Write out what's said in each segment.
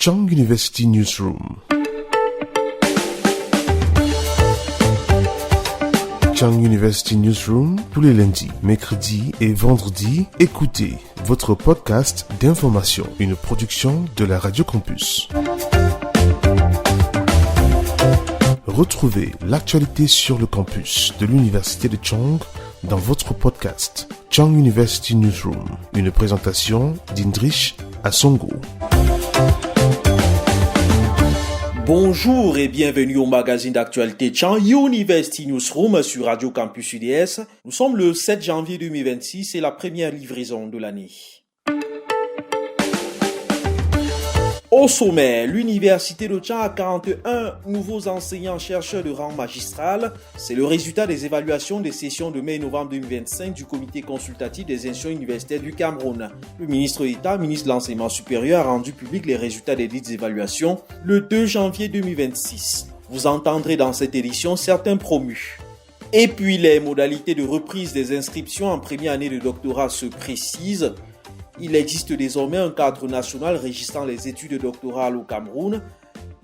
Chang University Newsroom. Chang University Newsroom, tous les lundis, mercredis et vendredis, écoutez votre podcast d'information, une production de la Radio Campus. Retrouvez l'actualité sur le campus de l'Université de Chang dans votre podcast Chang University Newsroom, une présentation d'Indrish Asongo. Bonjour et bienvenue au magazine d'actualité Chang University Newsroom sur Radio Campus UDS. Nous sommes le 7 janvier 2026 et la première livraison de l'année. Au sommet, l'Université de Chang a 41 nouveaux enseignants-chercheurs de rang magistral. C'est le résultat des évaluations des sessions de mai et novembre 2025 du comité consultatif des institutions universitaires du Cameroun. Le ministre d'État, ministre de l'Enseignement supérieur, a rendu public les résultats des dites évaluations le 2 janvier 2026. Vous entendrez dans cette édition certains promus. Et puis les modalités de reprise des inscriptions en première année de doctorat se précisent. Il existe désormais un cadre national régissant les études doctorales au Cameroun.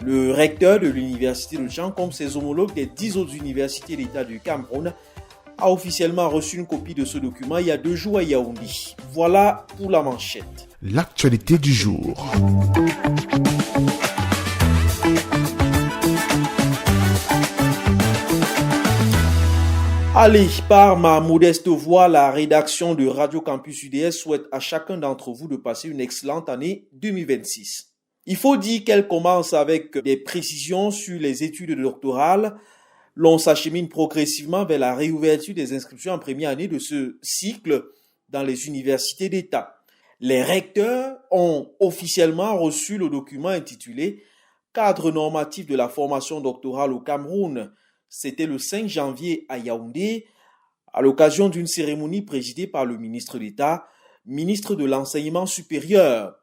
Le recteur de l'Université de Chang, comme ses homologues des 10 autres universités d'État du Cameroun, a officiellement reçu une copie de ce document il y a 2 jours à Yaoundé. Voilà pour la manchette. L'actualité du jour. Allez, par ma modeste voix, la rédaction de Radio Campus UDS souhaite à chacun d'entre vous de passer une excellente année 2026. Il faut dire qu'elle commence avec des précisions sur les études doctorales. L'on s'achemine progressivement vers la réouverture des inscriptions en première année de ce cycle dans les universités d'État. Les recteurs ont officiellement reçu le document intitulé « Cadre normatif de la formation doctorale au Cameroun ». C'était le 5 janvier à Yaoundé, à l'occasion d'une cérémonie présidée par le ministre d'État, ministre de l'Enseignement supérieur.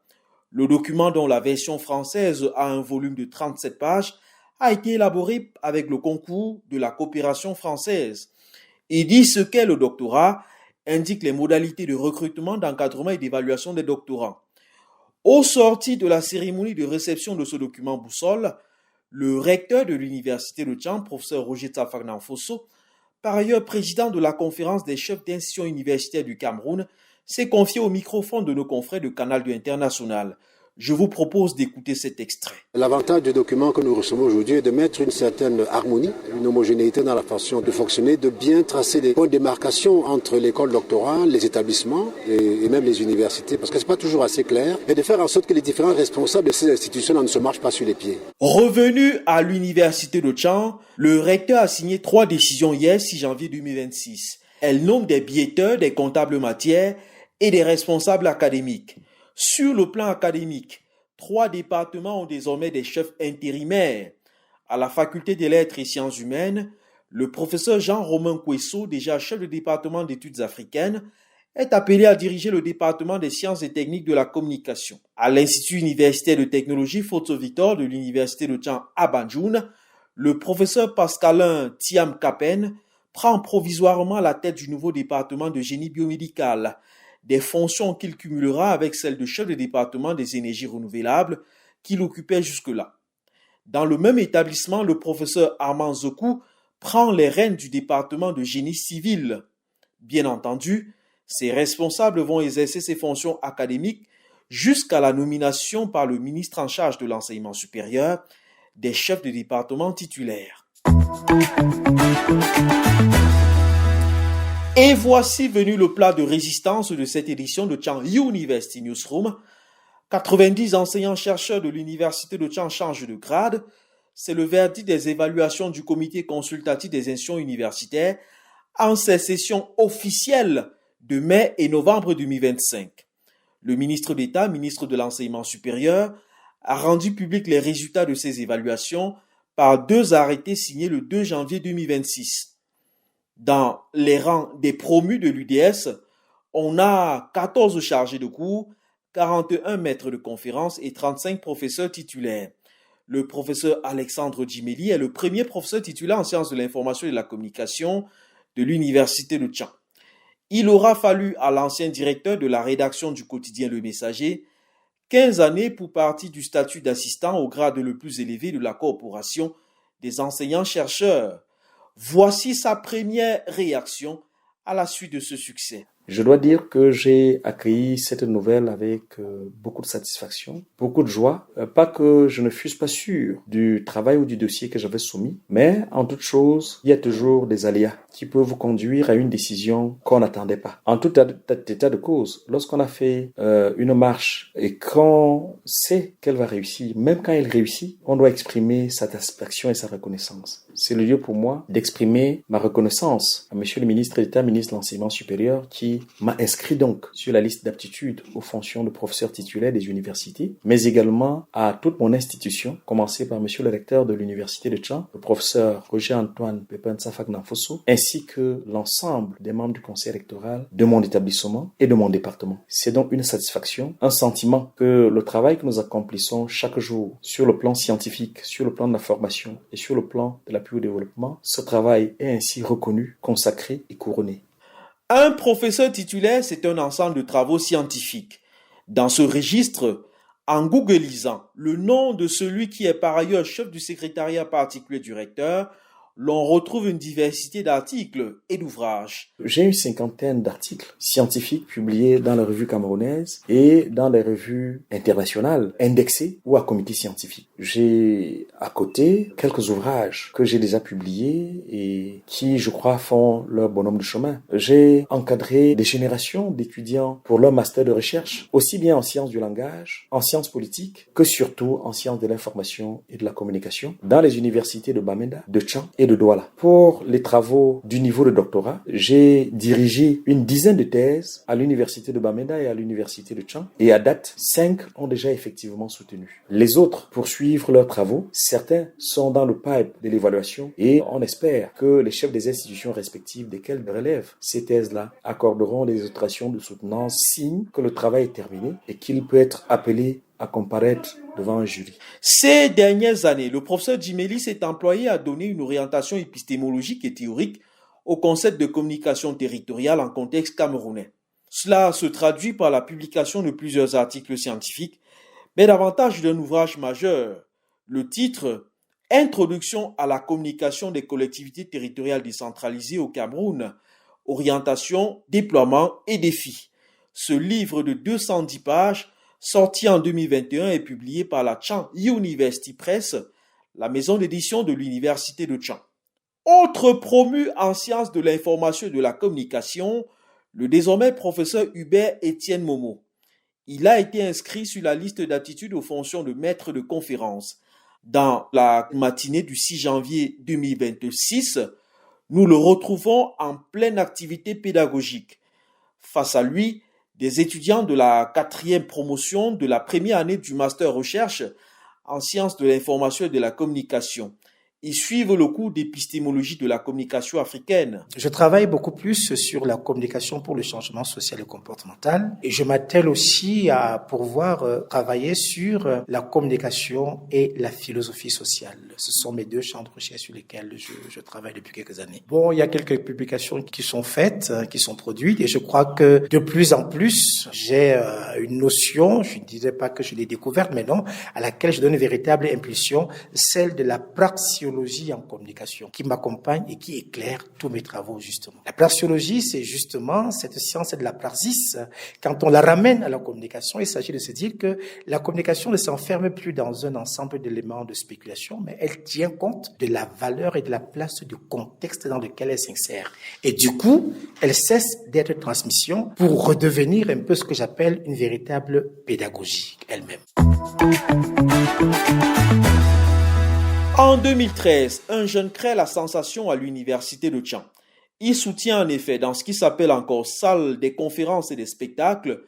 Le document, dont la version française a un volume de 37 pages, a été élaboré avec le concours de la coopération française. Il dit ce qu'est le doctorat, indique les modalités de recrutement, d'encadrement et d'évaluation des doctorants. Au sorti de la cérémonie de réception de ce document boussole, le recteur de l'Université de Chang, professeur Roger Tsafagnan Fosso, par ailleurs président de la conférence des chefs d'institutions universitaires du Cameroun, s'est confié au microphone de nos confrères de Canal 2 International. Je vous propose d'écouter cet extrait. L'avantage du document que nous recevons aujourd'hui est de mettre une certaine harmonie, une homogénéité dans la façon de fonctionner, de bien tracer des points de démarcation entre l'école doctorale, les établissements et même les universités, parce que ce n'est pas toujours assez clair, et de faire en sorte que les différents responsables de ces institutions ne se marchent pas sur les pieds. Revenu à l'Université de Chang, le recteur a signé 3 décisions hier, 6 janvier 2026. Elle nomme des biaiteurs, des comptables matières et des responsables académiques. Sur le plan académique, 3 départements ont désormais des chefs intérimaires. À la faculté des lettres et sciences humaines, le professeur Jean-Romain Kouesso, déjà chef de département d'études africaines, est appelé à diriger le département des sciences et techniques de la communication. À l'Institut universitaire de technologie Photo Victor de l'Université de Chang à Banjul, le professeur Pascalin Thiam Kapen prend provisoirement la tête du nouveau département de génie biomédical, des fonctions qu'il cumulera avec celles de chef de département des énergies renouvelables qu'il occupait jusque-là. Dans le même établissement, le professeur Armand Zokou prend les rênes du département de génie civil. Bien entendu, ces responsables vont exercer ces fonctions académiques jusqu'à la nomination par le ministre en charge de l'enseignement supérieur des chefs de département titulaires. Et voici venu le plat de résistance de cette édition de Chang University Newsroom. 90 enseignants-chercheurs de l'Université de Chang changent de grade. C'est le verdict des évaluations du comité consultatif des institutions universitaires en ces sessions officielles de mai et novembre 2025. Le ministre d'État, ministre de l'Enseignement supérieur, a rendu public les résultats de ces évaluations par 2 arrêtés signés le 2 janvier 2026. Dans les rangs des promus de l'UDS, on a 14 chargés de cours, 41 maîtres de conférences et 35 professeurs titulaires. Le professeur Alexandre Djimeli est le premier professeur titulaire en sciences de l'information et de la communication de l'Université de Chang. Il aura fallu à l'ancien directeur de la rédaction du quotidien Le Messager 15 années pour partir du statut d'assistant au grade le plus élevé de la corporation des enseignants-chercheurs. Voici sa première réaction à la suite de ce succès. Je dois dire que j'ai accueilli cette nouvelle avec beaucoup de satisfaction, beaucoup de joie. Pas que je ne fusse pas sûr du travail ou du dossier que j'avais soumis, mais en toute chose, il y a toujours des aléas qui peuvent vous conduire à une décision qu'on n'attendait pas. En tout état de cause, lorsqu'on a fait une marche et qu'on sait qu'elle va réussir, même quand elle réussit, on doit exprimer sa satisfaction et sa reconnaissance. C'est le lieu pour moi d'exprimer ma reconnaissance à Monsieur le ministre d'État, ministre de l'Enseignement supérieur, qui m'a inscrit donc sur la liste d'aptitude aux fonctions de professeur titulaire des universités, mais également à toute mon institution, commencé par Monsieur le recteur de l'université de Tchang, le professeur Roger-Antoine Pépin Tsafak Nanfosso, ainsi que l'ensemble des membres du conseil électoral de mon établissement et de mon département. C'est donc une satisfaction, un sentiment que le travail que nous accomplissons chaque jour sur le plan scientifique, sur le plan de la formation et sur le plan de l'appui au développement, ce travail est ainsi reconnu, consacré et couronné. Un professeur titulaire, c'est un ensemble de travaux scientifiques. Dans ce registre, en googlisant le nom de celui qui est par ailleurs chef du secrétariat particulier du recteur, l'on retrouve une diversité d'articles et d'ouvrages. J'ai une 50aine d'articles scientifiques publiés dans les revues camerounaises et dans les revues internationales, indexés ou à comité scientifique. J'ai à côté quelques ouvrages que j'ai déjà publiés et qui, je crois, font leur bonhomme de chemin. J'ai encadré des générations d'étudiants pour leur master de recherche, aussi bien en sciences du langage, en sciences politiques, que surtout en sciences de l'information et de la communication, dans les universités de Bamenda, de Tchang et de Douala. Pour les travaux du niveau de doctorat, j'ai dirigé une dizaine de thèses à l'université de Bamenda et à l'université de Tchang, et à date, 5 ont déjà effectivement soutenu. Les autres poursuivent leurs travaux, certains sont dans le pipe de l'évaluation, et on espère que les chefs des institutions respectives desquelles relèvent ces thèses-là accorderont des autorisations de soutenance, signe que le travail est terminé et qu'il peut être appelé à comparaître devant un jury. Ces dernières années, le professeur Djimeli s'est employé à donner une orientation épistémologique et théorique au concept de communication territoriale en contexte camerounais. Cela se traduit par la publication de plusieurs articles scientifiques, mais davantage d'un ouvrage majeur. Le titre « Introduction à la communication des collectivités territoriales décentralisées au Cameroun, orientation, déploiement et défis ». Ce livre de 210 pages sorti en 2021 et publié par la Tchang University Press, la maison d'édition de l'université de Tchang. Autre promu en sciences de l'information et de la communication, le désormais professeur Hubert Étienne Momo. Il a été inscrit sur la liste d'aptitude aux fonctions de maître de conférence. Dans la matinée du 6 janvier 2026, nous le retrouvons en pleine activité pédagogique. Face à lui, des étudiants de la 4e promotion de la première année du master recherche en sciences de l'information et de la communication. Ils suivent le cours d'épistémologie de la communication africaine. Je travaille beaucoup plus sur la communication pour le changement social et comportemental et je m'attelle aussi à pouvoir travailler sur la communication et la philosophie sociale. Ce sont mes 2 champs de recherche sur lesquels je travaille depuis quelques années. Bon, il y a quelques publications qui sont faites, qui sont produites et je crois que de plus en plus, j'ai une notion, je ne disais pas que je l'ai découverte, mais non, à laquelle je donne une véritable impulsion, celle de la praxiologie en communication qui m'accompagne et qui éclaire tous mes travaux justement. La praxiologie, c'est justement cette science de la praxis. Quand on la ramène à la communication, il s'agit de se dire que la communication ne s'enferme plus dans un ensemble d'éléments de spéculation, mais elle tient compte de la valeur et de la place du contexte dans lequel elle s'insère. Et du coup, elle cesse d'être transmission pour redevenir un peu ce que j'appelle une véritable pédagogie elle-même. En 2013, un jeune crée la sensation à l'université de Tchang. Il soutient en effet, dans ce qui s'appelle encore salle des conférences et des spectacles,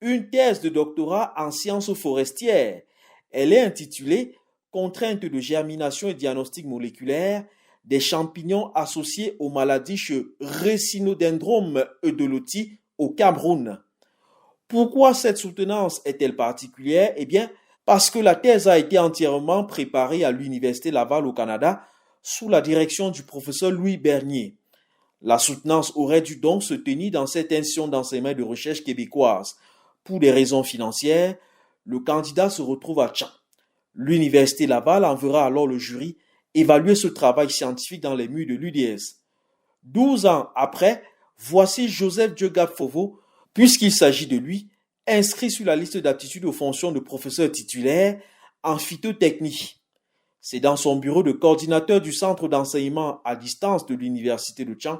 une thèse de doctorat en sciences forestières. Elle est intitulée « Contraintes de germination et diagnostic moléculaire des champignons associés aux maladies chez Rhinodendron eudeloti au Cameroun ». Pourquoi cette soutenance est-elle particulière ? Eh bien, parce que la thèse a été entièrement préparée à l'Université Laval au Canada sous la direction du professeur Louis Bernier. La soutenance aurait dû donc se tenir dans cette institution d'enseignement et de recherche québécoise. Pour des raisons financières, Le candidat se retrouve à Tchang. L'université Laval enverra alors le jury évaluer ce travail scientifique dans les murs de l'UDS. 12 ans après, voici Joseph Diogab Fovo, puisqu'il s'agit de lui, inscrit sur la liste d'aptitude aux fonctions de professeur titulaire en phytotechnie. C'est dans son bureau de coordinateur du centre d'enseignement à distance de l'université de Tchang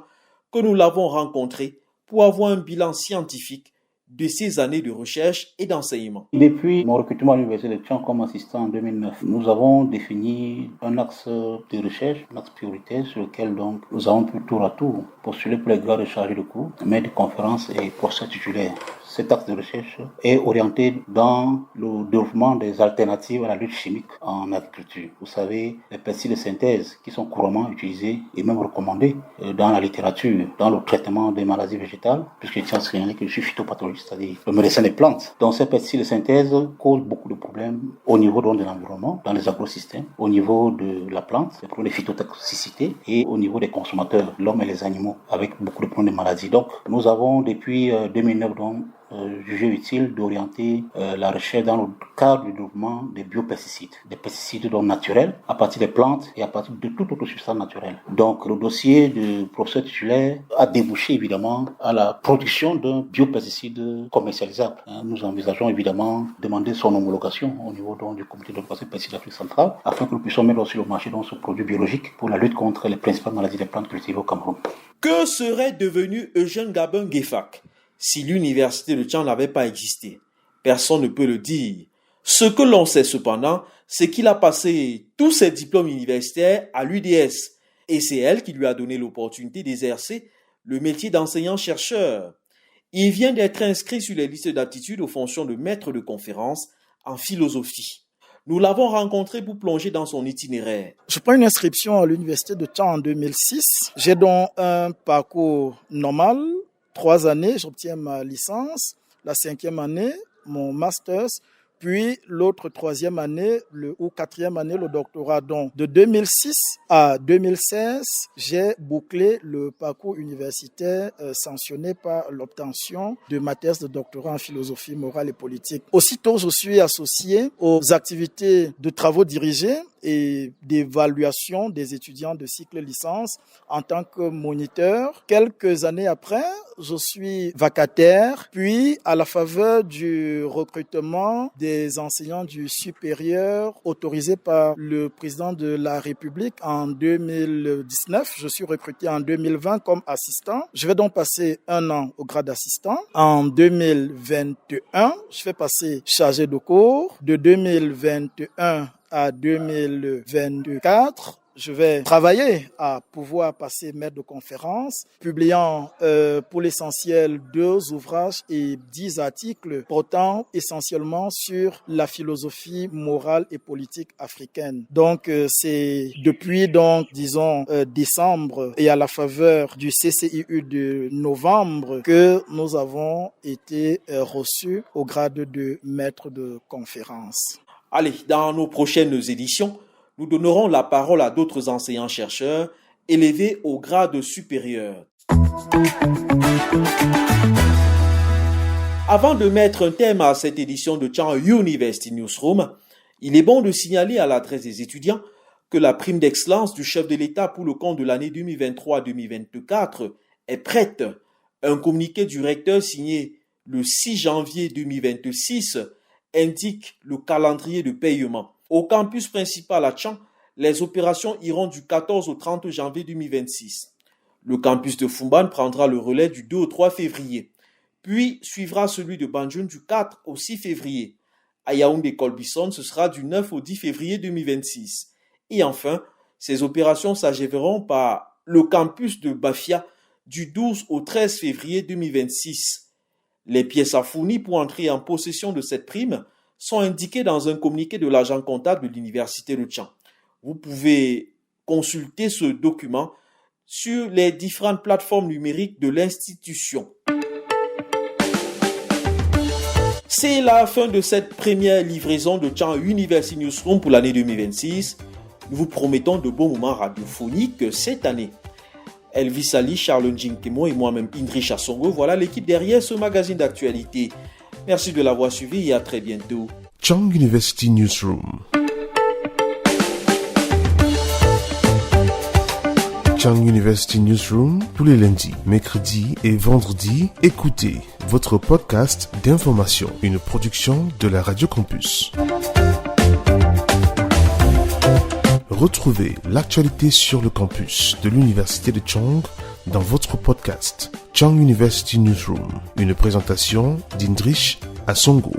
que nous l'avons rencontré pour avoir un bilan scientifique de ses années de recherche et d'enseignement. Depuis mon recrutement à l'université de Tchang comme assistant en 2009, nous avons défini un axe de recherche, un axe prioritaire sur lequel donc nous avons pu tour à tour postuler pour les grades de chargé de cours, maître de conférences et professeur titulaire. Cet axe de recherche est orienté dans le développement des alternatives à la lutte chimique en agriculture. Vous savez, les pesticides de synthèse qui sont couramment utilisés et même recommandés dans la littérature, dans le traitement des maladies végétales, puisque je tiens à signaler que je suis phytopathologiste, c'est-à-dire le médecin des plantes. Donc ces pesticides de synthèse causent beaucoup de problèmes au niveau de l'environnement, dans les agrosystèmes, au niveau de la plante, les problèmes de phytotoxicité et au niveau des consommateurs, l'homme et les animaux, avec beaucoup de problèmes de maladies. Donc nous avons depuis 2009 jugé utile d'orienter la recherche dans le cadre du développement des biopesticides, des pesticides donc naturels à partir des plantes et à partir de toute autre substance naturelle. Donc le dossier du professeur titulaire a débouché évidemment à la production d'un biopesticide commercialisable. Nous envisageons évidemment demander son homologation au niveau donc, du comité d'homologation des pesticides d'Afrique centrale afin que nous puissions mettre sur le marché donc, ce produit biologique pour la lutte contre les principales maladies des plantes cultivées au Cameroun. Que serait devenu Eugène Gabin Guefak si l'université de Tchang n'avait pas existé? Personne ne peut le dire. Ce que l'on sait cependant, c'est qu'il a passé tous ses diplômes universitaires à l'UDS et c'est elle qui lui a donné l'opportunité d'exercer le métier d'enseignant-chercheur. Il vient d'être inscrit sur les listes d'aptitude aux fonctions de maître de conférence en philosophie. Nous l'avons rencontré pour plonger dans son itinéraire. Je prends une inscription à l'université de Tchang en 2006. J'ai donc un parcours normal. 3 années, j'obtiens ma licence. La 5e année, mon master's. Puis l'autre 3e année ou 4e année, le doctorat. Donc de 2006 à 2016, j'ai bouclé le parcours universitaire sanctionné par l'obtention de ma thèse de doctorat en philosophie morale et politique. Aussitôt, je suis associé aux activités de travaux dirigés et d'évaluation des étudiants de cycle licence en tant que moniteur. Quelques années après, je suis vacataire, puis à la faveur du recrutement des enseignants du supérieur autorisé par le président de la République en 2019, je suis recruté en 2020 comme assistant. Je vais donc passer 1 an au grade d'assistant. En 2021, je vais passer chargé de cours. De 2021 à 2024, je vais travailler à pouvoir passer maître de conférence, publiant pour l'essentiel 2 ouvrages et 10 articles portant essentiellement sur la philosophie morale et politique africaine. Donc c'est depuis décembre et à la faveur du CCIU de novembre que nous avons été reçus au grade de maître de conférence. Allez, dans nos prochaines éditions, nous donnerons la parole à d'autres enseignants-chercheurs élevés au grade supérieur. Avant de mettre un terme à cette édition de Tchang University Newsroom, il est bon de signaler à l'adresse des étudiants que la prime d'excellence du chef de l'État pour le compte de l'année 2023-2024 est prête. Un communiqué du recteur signé le 6 janvier 2026 indique le calendrier de paiement. Au campus principal à Tchang, les opérations iront du 14 au 30 janvier 2026. Le campus de Fumban prendra le relais du 2 au 3 février. Puis suivra celui de Banjul du 4 au 6 février. À Yaoundé-Colbison, ce sera du 9 au 10 février 2026. Et enfin, ces opérations s'achèveront par le campus de Bafia du 12 au 13 février 2026. Les pièces à fournir pour entrer en possession de cette prime sont indiquées dans un communiqué de l'agent comptable de l'université de Tchang. Vous pouvez consulter ce document sur les différentes plateformes numériques de l'institution. C'est la fin de cette première livraison de Tchang University Newsroom pour l'année 2026. Nous vous promettons de beaux moments radiophoniques cette année. Elvis Ali, Charles Njinkemo et moi-même Indri Chassongo, voilà l'équipe derrière ce magazine d'actualité. Merci de l'avoir suivi et à très bientôt. Chang University Newsroom. Chang University Newsroom, tous les lundis, mercredis et vendredis, écoutez votre podcast d'information, une production de la Radio Campus. Retrouvez l'actualité sur le campus de l'Université de Chang dans votre podcast Chang University Newsroom, une présentation d'Indrish Asongo.